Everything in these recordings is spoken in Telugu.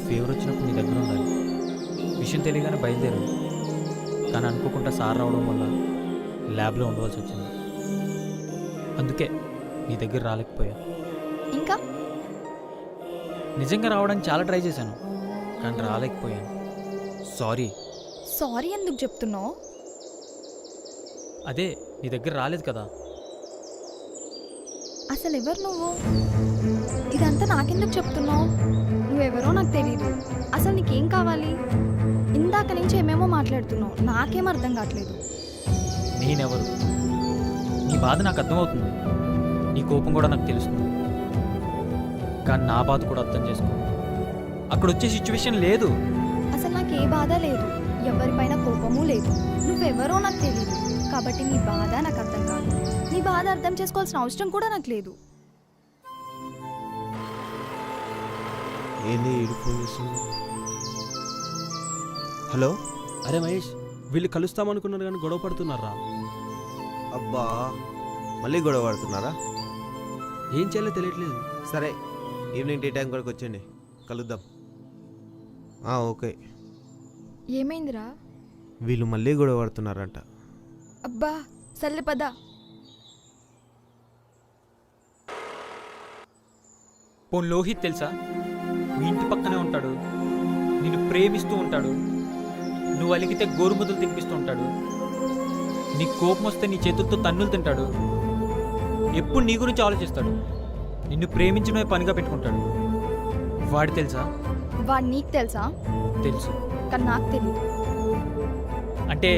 ఫీవర్ వచ్చినప్పుడు నీ దగ్గర ఉండాలి. విషయం తెలియగానే బయలుదేరాను, కానీ అనుకోకుండా సార్ రావడం వల్ల ల్యాబ్లో ఉండవలసి వచ్చింది. అందుకే నీ దగ్గర రాలేకపోయా. ఇంకా నిజంగా రావడానికి చాలా ట్రై చేశాను, కానీ రాలేకపోయాను. సారీ. సారీ ఎందుకు చెప్తున్నావు? అదే నీ దగ్గర రాలేదు కదా. అసలు ఎవరు నువ్వు? ఇదంతా నాకెందుకు చెప్తున్నావు? నువ్వెవరో నాకు తెలీదు. అసలు నీకేం కావాలి? ఇందాక నుంచి ఏమేమో మాట్లాడుతున్నావు, నాకేం అర్థం కావట్లేదు. నేనెవరు? నీ బాధ నాకు అర్థమవుతుంది, నీ కోపం కూడా నాకు తెలుస్తుంది. కానీ నా బాధ కూడా అర్థం చేసుకో. అక్కడ వచ్చే సిచ్యువేషన్ లేదు. అసలు నాకు ఏ బాధ లేదు, ఎవరిపైన కోపము లేదు. నువ్వెవరో నాకు తెలీదు, కాబట్టి నీ బాధ నాకు అర్థం కాదు. నీ బాధ అర్థం చేసుకోవాల్సిన అవసరం కూడా నాకు లేదు. ఏంది ఫోన్ చేస్తుంది? హలో. అరే మహేష్, వీళ్ళు కలుస్తామనుకున్నారు కానీ గొడవ పడుతున్నారా? అబ్బా, మళ్ళీ గొడవ పడుతున్నారా? ఏం చేయాలో తెలియట్లేదు. సరే, ఈవినింగ్ టీ టైం వరకు వచ్చేయండి, కలుద్దాం. ఓకే. ఏమైందిరా? వీళ్ళు మళ్ళీ గొడవ పడుతున్నారంట. అబ్బా సర్లే పద. పోన్ లోహిత్ తెలుసా? మీ ఇంటి పక్కనే ఉంటాడు, నిన్ను ప్రేమిస్తూ ఉంటాడు, నువ్వు అలిగితే గోరుముద్దలు తినిపిస్తూ ఉంటాడు, నీ కోపం వస్తే నీ చేతులతో తన్నులు తింటాడు, ఎప్పుడు నీ గురించి ఆలోచిస్తాడు, నిన్ను ప్రేమించడమే పనిగా పెట్టుకుంటాడు. వాడు తెలుసా? వాడు నీకు తెలుసా? తెలుసు, కానీ నాకు తెలీదు. అంటే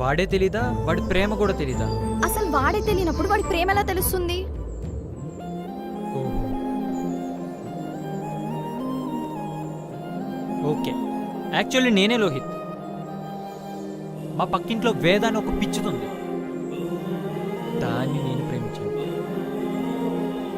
వాడే తెలీదా? వాడి ప్రేమ కూడా తెలీదా? అసలు వాడే తెలియనప్పుడు వాడి ప్రేమ ఎలా తెలుస్తుంది? ఓకే, యాక్చువల్లీ నేనే లోహిత్. మా పక్కింట్లో వేద అని ఒక పిచ్చితుంది, దాన్ని నేను ప్రేమించాను.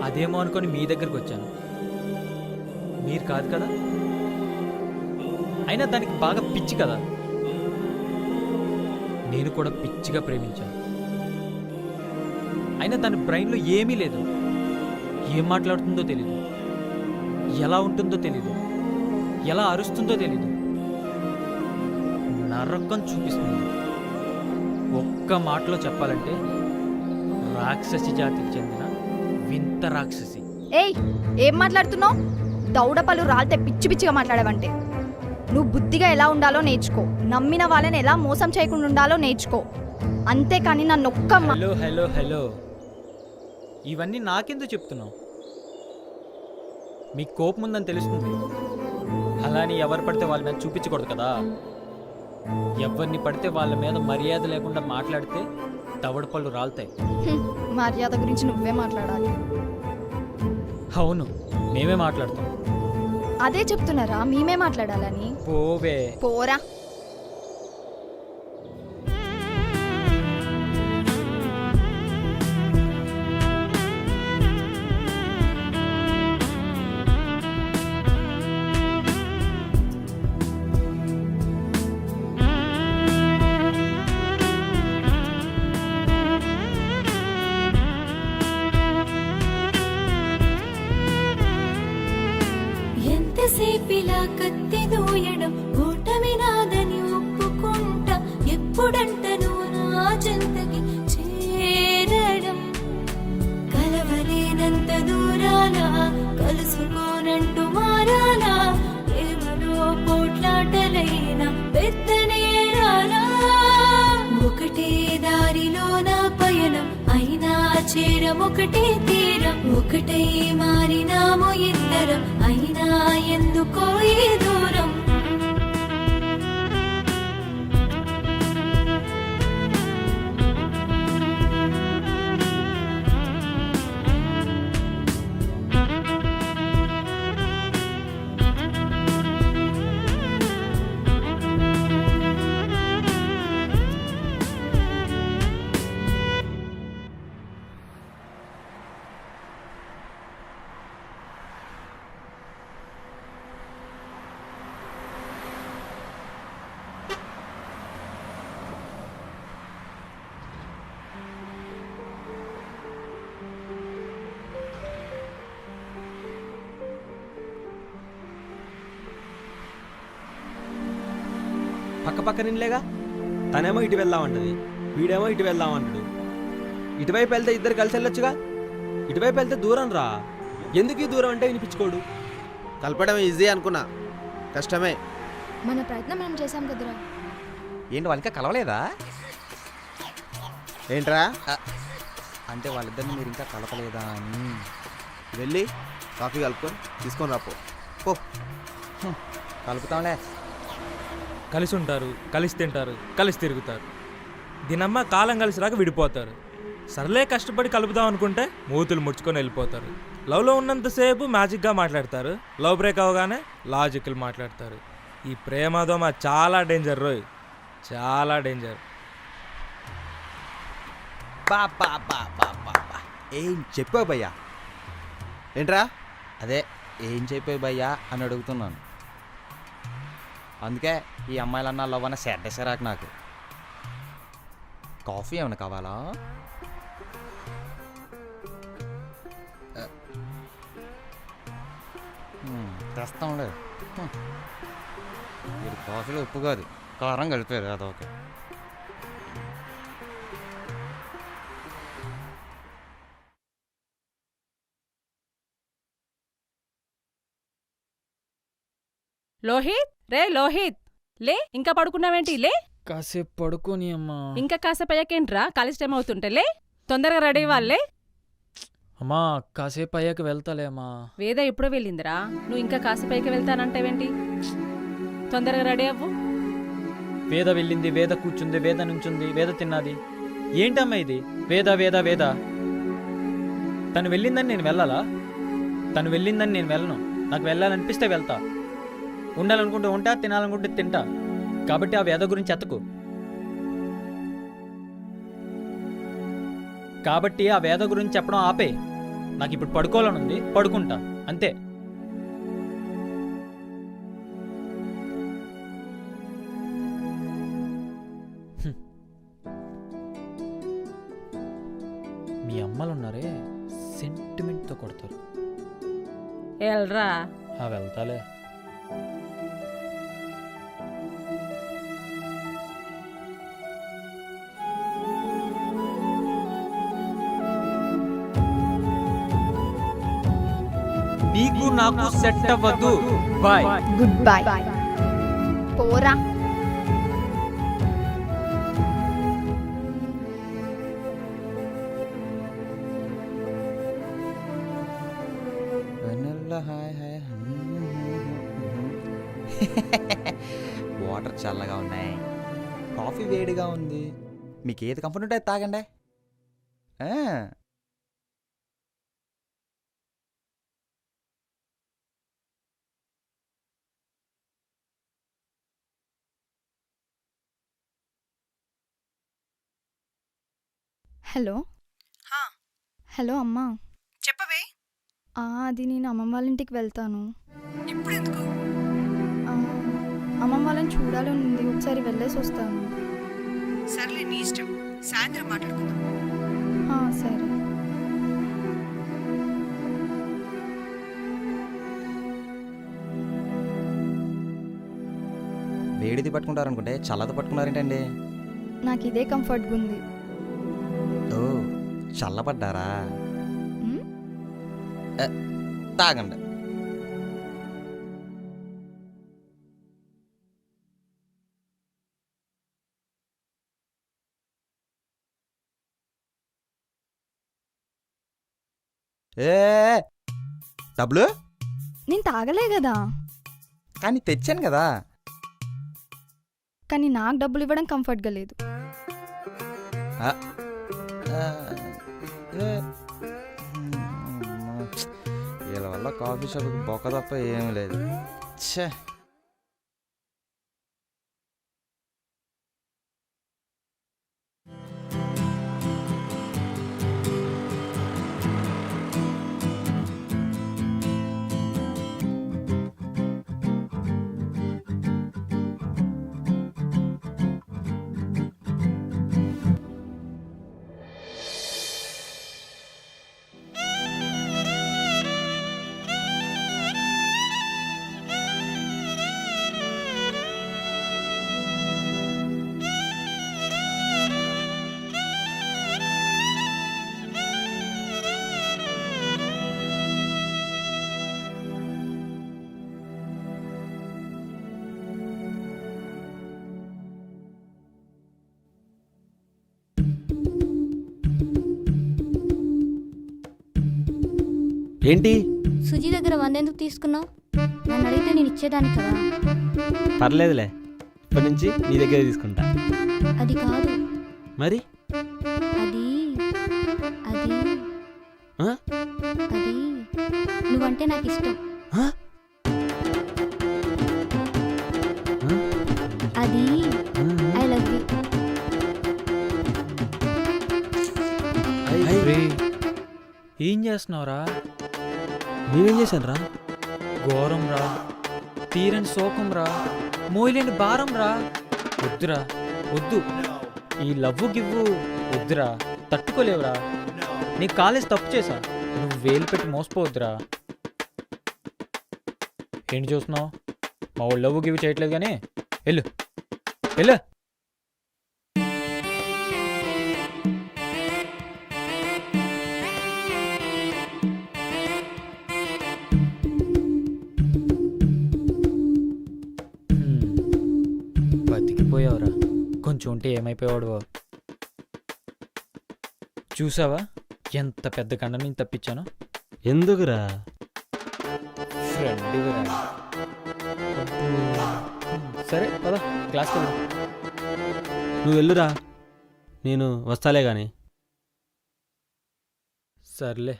అదేమో అనుకొని మీ దగ్గరకు వచ్చాను. మీరు కాదు కదా, అయినా దానికి బాగా పిచ్చి కదా. నేను కూడా పిచ్చిగా ప్రేమించాను, అయినా దాని బ్రెయిన్లో ఏమీ లేదు. ఏం మాట్లాడుతుందో తెలీదు, ఎలా ఉంటుందో తెలీదు, ఎలా అరుస్తుందో తెలీదు. నరకం చూపిస్తుంది. ఒక్క మాటలో చెప్పాలంటే రాక్షసి జాతికి చెందిన వింత రాక్షసి. ఏయ్, ఏం మాట్లాడుతున్నావు? దౌడపలు రాలితే పిచ్చి పిచ్చిగా మాట్లాడవంటే. నువ్వు బుద్ధిగా ఎలా ఉండాలో నేర్చుకో, నమ్మిన వాళ్ళని ఎలా మోసం చేయకుండా ఉండాలో నేర్చుకో, అంతేకాని నన్ను ఒక్క హలో హలో హలో ఇవన్నీ నాకెందుకు చెప్తున్నావు? మీకు కోపం ఉందని తెలుస్తుంది, అలాని ఎవరు పడితే వాళ్ళ మీద చూపించకూడదు కదా. ఎవరిని పడితే వాళ్ళ మీద మర్యాద లేకుండా మాట్లాడితే దవడపళ్ళు రాలుతాయి. మర్యాద గురించి నువ్వే మాట్లాడాలి. అవును, మేమే మాట్లాడతాం. అదే చెప్తున్నారా మేమే మాట్లాడాలని? పోవే. పోరా. ఎంతసేపిలా కత్తి దూయడం, ఓటమి నాదని ఒప్పుకుంటా, ఎప్పుడంటను నా చెంతకి చేరడం, కలవలేనంత దూరాన కలుసుకోనంటూ మారాలా, ప్రేమలో పోట్లాటలైన పెద్ద నేరాలా, ఒకటే దారిలో నా పయనం అయినా చేరమొకటే తీరం, ఒకటై మారినాము ఇద్దరం అయినా ఎందుకో ఈ దూరం. పక్క పక్క నిన్లేగా. తనేమో ఇటు వెళ్దామంటది, వీడేమో ఇటు వెళ్దామంటాడు. ఇటువైపు వెళ్తే ఇద్దరు కలిసి వెళ్ళొచ్చుగా. ఇటువైపు వెళ్తే దూరం రా. ఎందుకు ఈ దూరం అంటే వినిపించుకోడు. కలపడం ఈజీ అనుకున్నా, కష్టమే. మన ప్రయత్నం మనం చేసాం కదరా. ఏంటి వాళ్ళకి కలవలేదా? ఏంట్రా? అంటే వాళ్ళిద్దరిని మీరు ఇంకా కలపలేదా అని. వెళ్ళి కాఫీ కలుపుకొని తీసుకొని రాపో పో. కలుపుతాంలే. కలిసి ఉంటారు, కలిసి తింటారు, కలిసి తిరుగుతారు. దీనమ్మ కాలం కలిసి రాక విడిపోతారు. సర్లే కష్టపడి కలుపుదాం అనుకుంటే మూతులు ముడుచుకొని వెళ్ళిపోతారు. లవ్లో ఉన్నంతసేపు మ్యాజిక్గా మాట్లాడతారు, లవ్ బ్రేక్ అవగానే లాజికల్ మాట్లాడతారు. ఈ ప్రేమదోమ చాలా డేంజర్ రోయ్, చాలా డేంజర్. బా బా బా బా బా బా. ఏం చెప్పావు భయ్యా? ఏంట్రా? అదే ఏం చెప్పావు భయ్యా అని అడుగుతున్నాను. అందుకే ఈ అమ్మాయిలన్నా లవ్ అన్న సెడ్డేసారాక నాకు. కాఫీ ఏమైనా కావాలా? తెస్తాంలే. ఇది కాఫీలో ఉప్పు కాదు, కారం కలిపేది అదొకే. లోహిత్, రే లోహిత్, లే ఇంకా పడుకున్నావేంటి? లే కాసేపు పడుకోని అమ్మా. ఇంకా కాసేపు అయ్యాకేంట్రా? కాలేజ్ టైం అవుతుంటే లే, తొందరగా రెడీ అవ్వాలే. అమ్మా కాసేపు అయ్యాక వెళ్తాలే అమ్మా. వేద ఎప్పుడో వెళ్ళిందిరా, నువ్వు ఇంకా కాసేపు అయ్యాక వెళ్తానంటావేంటి? తొందరగా రెడీ అవ్వు. వేద వెళ్ళింది, వేద కూర్చుంది, వేద నుంచుంది, వేద తిన్నది. ఏంటమ్మా ఇది? వేద వేద వేద. తను వెళ్ళిందని నేను వెళ్ళాలా? తను వెళ్ళిందని నేను వెళ్ళను. నాకు వెళ్ళాలనిపిస్తే వెళ్తా, ఉండాలనుకుంటే ఉంటా, తినాలనుకుంటే తింటా. కాబట్టి ఆ వేద గురించి ఎత్తకు. కాబట్టి ఆ వేద గురించి చెప్పడం ఆపే. నాకు ఇప్పుడు పడుకోవాలనుంది, పడుకుంటా అంతే. మీ అమ్మలు ఉన్నారే, సెంటిమెంట్తో కొడతారు. ఎల్రా. వెళ్తాలే. నీకు నాకు సెట్ అవ్వదు. బాయ్. Good bye. పోరా. Hi hi. వాటర్ చల్లగా ఉన్నాయి, కాఫీ వేడిగా ఉంది. మీకు ఏది కంఫర్ట్ ఉంటే అది తాగండి. హలో. హలో అమ్మా. చెప్పవే. అది నేను అమ్మమ్మ వాళ్ళ ఇంటికి వెళ్తాను. ఇప్పుడు ఎందుకు? అమ్మమ్మ వాళ్ళని చూడాలని ఉంది, ఒకసారి వెళ్ళేసి వస్తాను. సర్లే, నీ ఇష్టం. సాయంత్రం మాట్లాడుకుందాం. సరే. వేడిది పట్టుకుంటారనుకుంటే చల్లది పట్టుకున్నారేంటండి? నాకు ఇదే కంఫర్ట్గా ఉంది. ఓ, చల్లబడ్డారా? తాగండి. డబ్బులు నేను తాగలే కదా. కానీ తెచ్చాను కదా. కానీ నాకు డబ్బులు ఇవ్వడం కంఫర్ట్గా లేదు. వీళ్ళ వల్ల కాఫీ షాప్కి బొక్క తప్ప ఏమీ లేదు. ఛే. ఏంటి? సుజీ దగ్గర 100 ఎందుకు తీసుకున్నావు? నన్ను అడిగితే నేను ఇచ్చేదాన్ని కదా. పర్లేదులే, ఇప్పటి నుంచి నీ దగ్గర తీసుకుంటా. అది కాదు, మరి అది అది ఆ? అది నువ్వంటే నాకు ఇష్టం. ఆ? ఆ? అది ఐ లవ్ యూ. ఏం చేస్తున్నావురా? నేనేం చేశాను రా? ఘోరం రా, తీరని శోకం రా, మోయలేని భారం రా. వద్దురా, వద్దు. ఈ లవ్వు గివ్వు వద్దురా, తట్టుకోలేవురా. నీ కాలేజ్ తప్పు చేశా, నువ్వు వేలు పెట్టి మోసపోవద్దురా. ఏంటి చూస్తున్నావు? మా వాళ్ళు లవ్వు గివ్వు చేయట్లేదు కానీ వెళ్ళు వెళ్ళు. బతికిపోయావురా, కొంచెం ఉంటే ఏమైపోయాడు. చూసావా ఎంత పెద్ద కండ నుంచి తప్పించాను? ఎందుకురా? ఫ్రెండ్ సరే పద క్లాస్కి వెళ్దాం. నువ్వు వెళ్ళురా, నేను వస్తాలే గాని. సర్లే.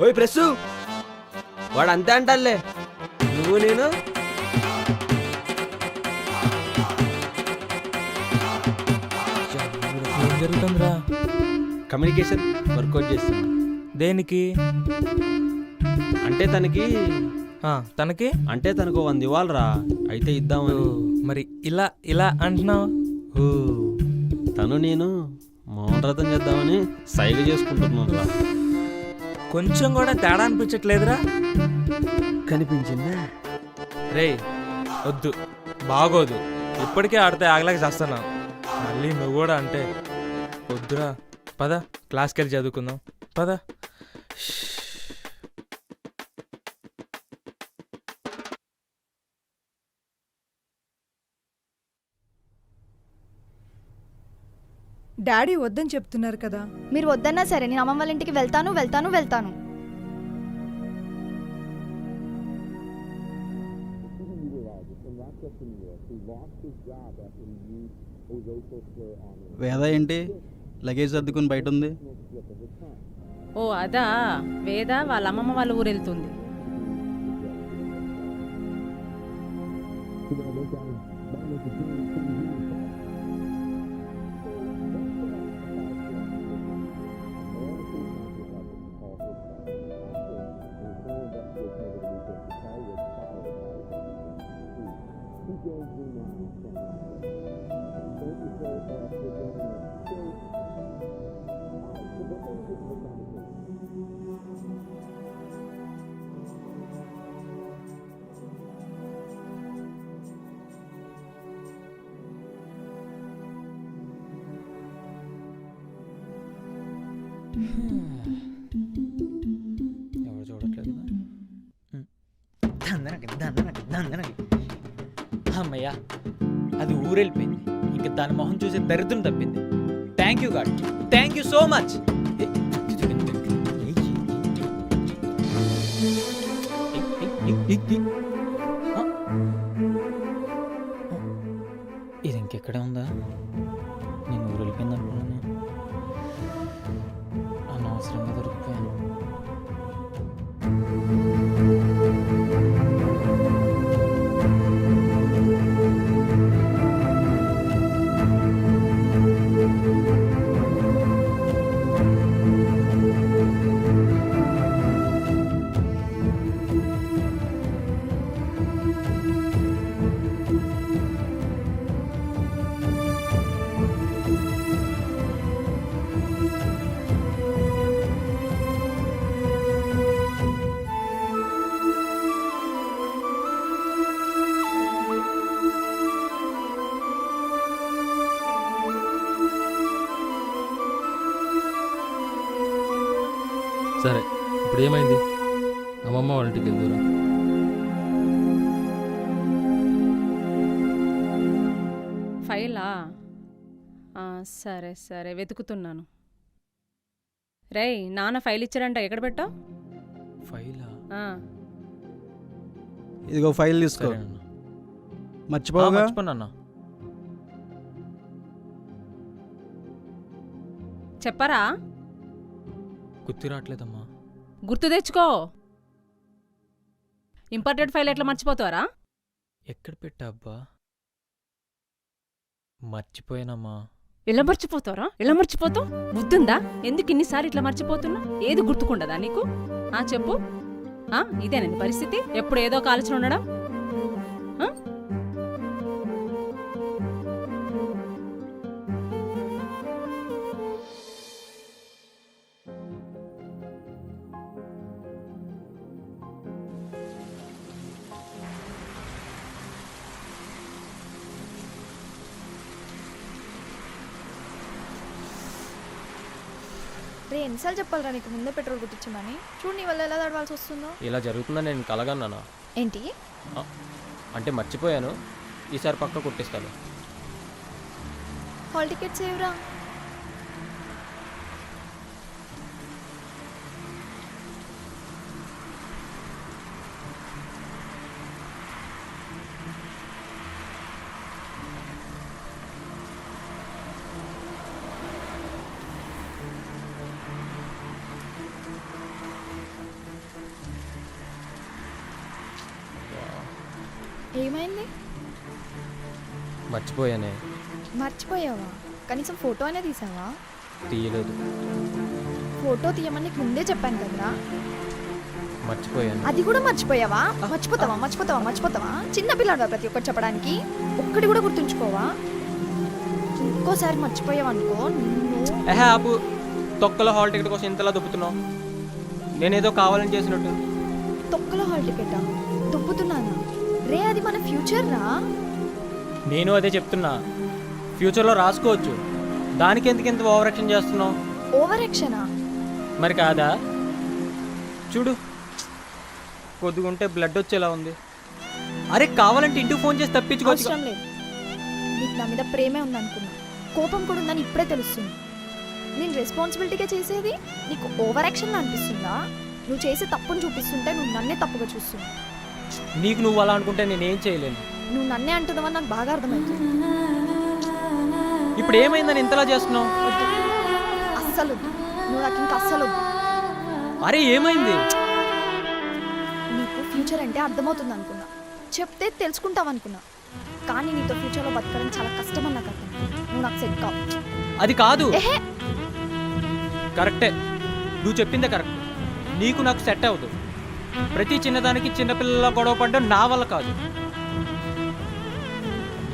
ఓయ్ ప్రెస్సు, వాడు అంతే అంటాలే. నువ్వు నేను ఏం జరుగుతుందిరా? కమ్యూనికేషన్ వర్కౌట్ చేస్తున్నా. దేనికి? అంటే తనకి తనకి అంటే తనకు 100 ఇవ్వాలరా, అయితే ఇద్దామని. మరి ఇలా ఇలా అంటున్నావు? ఓ, తను నేను మౌనవ్రతం చేద్దామని సైగ చేసుకుంటున్నాను రా. కొంచెం కూడా తేడా అనిపించట్లేదురా? కనిపించిందా? రేయ్ వద్దు, బాగోదు. ఇప్పటికే ఆడితే ఆగలేక చేస్తున్నావు, మళ్ళీ నువ్వు కూడా అంటే వద్దురా. పద క్లాస్కి వెళ్ళి చదువుకుందాం, పద. డాడీ వద్దని చెప్తున్నారు కదా. మీరు వద్దన్నా సరే నేను అమ్మమ్మ వాళ్ళ ఇంటికి వెళ్తాను వెళ్తాను వెళ్తాను. వేద ఏంటి లగేజ్ సర్దుకుని బయట ఉంది? ఓ అదా, వేద వాళ్ళ అమ్మమ్మ వాళ్ళ ఊరు వెళ్తుంది. ఎవరు చూడట్లేదు అమ్మయ్యా, అది ఊరెళ్ళిపోయింది. ఇంకా దాని మొహం చూసే దరిద్రం తప్పింది. Thank you God, thank you so much. ఇది ఇంకెక్కడే ఉందా? నేను ఊరు వెళ్ళిపోయింది అనుకున్నాను. అనవసరంగా దొరికిపోయాను. సరే, ఇప్పుడు ఏమైంది? అమ్మమ్మ వాళ్ళ ఇంటికి వెళ్దురా. ఫైలా? సరే సరే వెతుకుతున్నాను. రేయ్ నాన్న ఫైల్ ఇచ్చారంట, ఎక్కడ పెట్టావు? ఫైలా? ఇదిగో ఫైల్ తీసుకో. సరేనన్నా. మర్చిపోగా మర్చిపోనన్నా. చెప్పరా? గుర్తు రావట్లేదమ్మా. గుర్తు తెచ్చుకో. ఇంపార్టెంట్ ఫైల్ ఎట్లా మర్చిపోతావరా? ఎక్కడ పెట్టా అబ్బా? మర్చిపోయానమ్మా. ఎలా మర్చిపోతావరా? ఎలా మర్చిపోతావు? బుద్ధుందా? ఎందుకు ఇన్నిసార్లు ఇట్లా మర్చిపోతున్నా? ఏది గుర్తుకుండదా నీకు? చెప్పు. ఇదేనా నీ పరిస్థితి? ఎప్పుడు ఏదో ఒక ఆలోచన ఉండడం? రే ఎన్నిసార్లు చెప్పాలరా నీకు ముందే పెట్రోల్ కొట్టించమని? చూడు నీ వల్ల ఎలా తడవాల్సి వస్తుందో. ఇలా జరుగుతుందని నేను కలగన్నానా? ఏంటి? అంటే మర్చిపోయాను, ఈసారి పక్క కొట్టిస్తాను. Hall tickets ఏవరా? ఏమైంది? మర్చిపోయానే. మర్చిపోయావా? కనీసం ఫోటో అనే తీసావా? తీయలేదు. ఫోటో తీయమని నీకు ముందే చెప్పాను కదరా. మర్చిపోయాను. అది కూడా మర్చిపోయావా? మర్చిపోతావా మర్చిపోతావా మర్చిపోతావా? చిన్న పిల్లడా ప్రతి ఒక్కటి చెప్పడానికి? ఒక్కటి కూడా గుర్తుంచుకోవా? ఇంకోసారి మర్చిపోయావనుకో నిన్ను. ఆపు. తొక్కలో హాల్ టికెట్ కోసం ఇంతలా దుబ్బుతున్నావు. నేనేదో కావాలని చేసినట్టు. తొక్కలో హాల్ టికెటా? దుబ్బుతున్నానా? రే అది మన ఫ్యూచర్ రా. నేను అదే చెప్తున్నా. ఫ్యూచర్లో రాసుకోవచ్చు. దానికి ఎందుకు ఇంత ఓవర్ యాక్షన్ చేస్తున్నావు? ఓవర్ యాక్షనా? మరి కాదా? చూడు, కొద్దిగుంటే బ్లడ్ వచ్చేలా ఉంది. అరే కావాలంటే ఇంటికి ఫోన్ చేసి తప్పించుకోవచ్చు. అవసరం లేదు. నీకు నా మీద ప్రేమే ఉందనుకున్నా, కోపం కూడా ఉందని ఇప్పుడే తెలుస్తుంది. నేను రెస్పాన్సిబిలిటీగా చేసేది నీకు ఓవర్ యాక్షన్ అనిపిస్తుందా? నువ్వు చేసే తప్పును చూపిస్తుంటే నువ్వు నన్నే తప్పుగా చూస్తున్నావు. నీకు నువ్వు అలా అనుకుంటే నేనేం చేయలేను. నువ్వు నన్నే అంటున్నావని నాకు బాగా అర్థమవుతుంది. ఇప్పుడు ఏమైందని ఇంతలా చేస్తున్నావు? అస్సలు వద్దు. నువ్వు నాకు ఇంకా అస్సలు వద్దు. అరే ఏమైంది? నీకు ఫ్యూచర్ అంటే అర్థమవుతుంది అనుకున్నా, చెప్తే తెలుసుకుంటావు అనుకున్నా. కానీ నీతో ఫ్యూచర్లో బతకడం చాలా కష్టమని నాకు అర్థం. నువ్వు నాకు సెట్ కావు. అది కాదు. ఏహే, కరెక్టే, నువ్వు చెప్పిందే కరెక్ట్. నీకు నాకు సెట్ అవ్వదు. ప్రతి చిన్నదానికి చిన్నపిల్లల గొడవ పడ్డం నా వల్ల కాదు.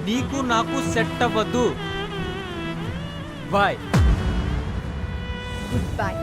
నీకు నాకు సెట్ అవ్వద్దు. బాయ్. Good by.